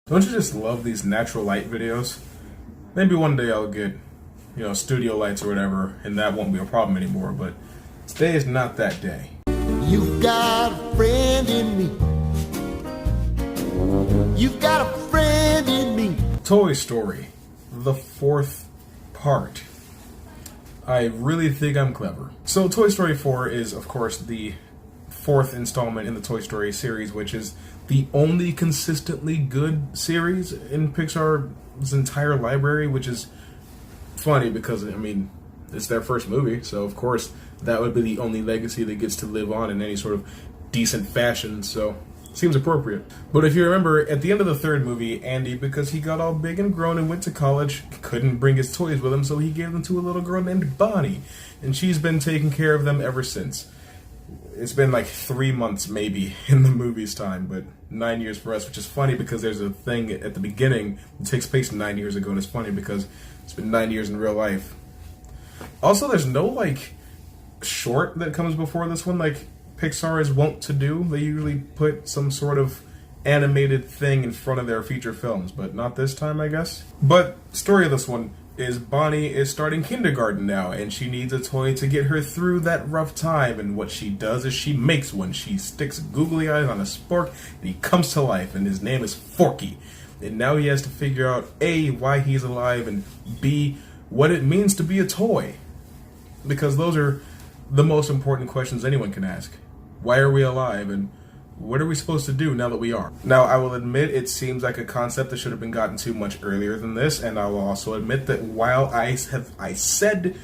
Don't you just love these natural light videos? Maybe one day I'll get, studio lights or whatever, and that won't be a problem anymore, but today is not that day. You've got a friend in me. You've got a friend in me. Toy Story, the fourth part. I really think I'm clever. So Toy Story 4 is, of course, the fourth installment in the Toy Story series, which is the only consistently good series in Pixar's entire library, which is funny because, it's their first movie, so of course that would be the only legacy that gets to live on in any sort of decent fashion, so seems appropriate. But if you remember, at the end of the third movie, Andy, because he got all big and grown and went to college, couldn't bring his toys with him, so he gave them to a little girl named Bonnie, and she's been taking care of them ever since. It's been like 3 months maybe in the movie's time, but 9 years for us, which is funny because there's a thing at the beginning that takes place 9 years ago, and it's funny because it's been 9 years in real life. Also, there's no short that comes before this one like Pixar is wont to do. They usually put some sort of animated thing in front of their feature films, but not this time, I guess. But story of this one is Bonnie is starting kindergarten now, and she needs a toy to get her through that rough time, and what she does is she makes one. She sticks googly eyes on a spork, and he comes to life, and his name is Forky. And now he has to figure out A, why he's alive, and B, what it means to be a toy. Because those are the most important questions anyone can ask. Why are we alive, and what are we supposed to do now that we are? Now, I will admit it seems like a concept that should have been gotten to much earlier than this, and I will also admit that while I said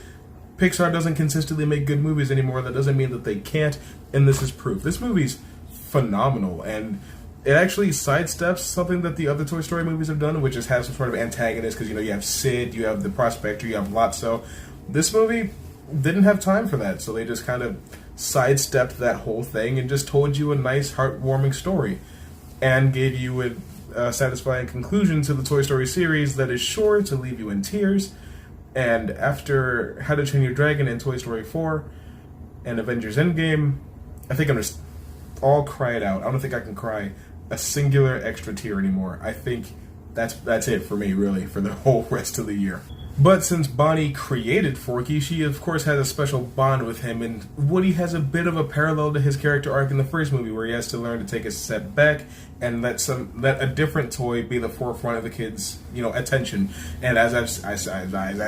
Pixar doesn't consistently make good movies anymore, that doesn't mean that they can't, and this is proof. This movie's phenomenal, and it actually sidesteps something that the other Toy Story movies have done, which is have some sort of antagonist, because you have Sid, you have the Prospector, you have Lotso. This movie didn't have time for that, so they just kind of sidestepped that whole thing and just told you a nice, heartwarming story and gave you a satisfying conclusion to the Toy Story series that is sure to leave you in tears. And after How to Train Your Dragon and Toy Story 4 and Avengers Endgame, I think I'm just all cried out. I don't think I can cry a singular extra tear anymore. I think that's it for me, really, for the whole rest of the year. But since Bonnie created Forky, she of course has a special bond with him, and Woody has a bit of a parallel to his character arc in the first movie, where he has to learn to take a step back and let a different toy be the forefront of the kids' attention. And as I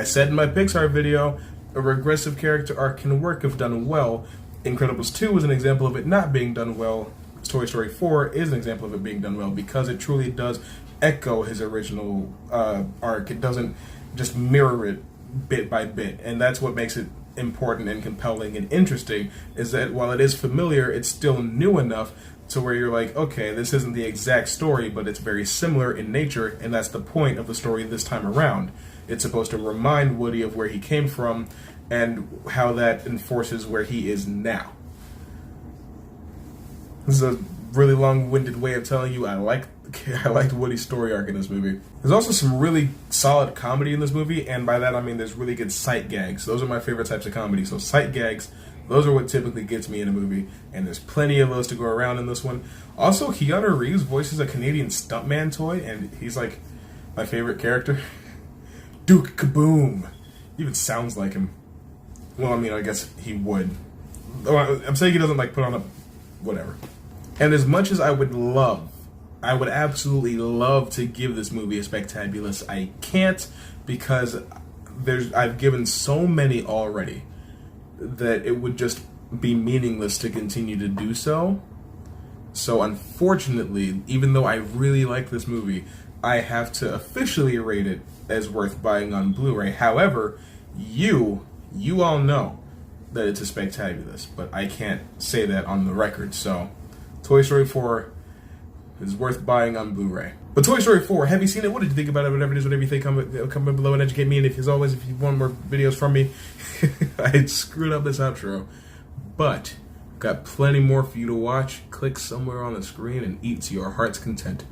said in my Pixar video, a regressive character arc can work if done well. Incredibles 2 was an example of it not being done well. Toy Story 4 is an example of it being done well because it truly does echo his original arc. It doesn't just mirror it bit by bit, and that's what makes it important and compelling and interesting, is that while it is familiar, it's still new enough to where you're like, okay, this isn't the exact story, but it's very similar in nature, and that's the point of the story this time around. It's supposed to remind Woody of where he came from and how that enforces where he is now. This is a really long-winded way of telling you I liked Woody's story arc in this movie. There's also some really solid comedy in this movie, and by that I mean there's really good sight gags. Those are my favorite types of comedy. So sight gags, those are what typically gets me in a movie, and there's plenty of those to go around in this one. Also, Keanu Reeves voices a Canadian stuntman toy, and he's like my favorite character. Duke Kaboom. Even sounds like him. Well, I guess he would. I'm saying he doesn't put on a whatever. And as much as I would absolutely love to give this movie a spectabulous, I can't, because I've given so many already that it would just be meaningless to continue to do so. So unfortunately, even though I really like this movie, I have to officially rate it as worth buying on Blu-ray. However, you all know that it's a spectabulous, but I can't say that on the record. So Toy Story 4 is worth buying on Blu-ray. But Toy Story 4, have you seen it? What did you think about it? Whatever you think, comment below and educate me. And if you want more videos from me, I screwed up this outro. But got plenty more for you to watch. Click somewhere on the screen and eat to your heart's content.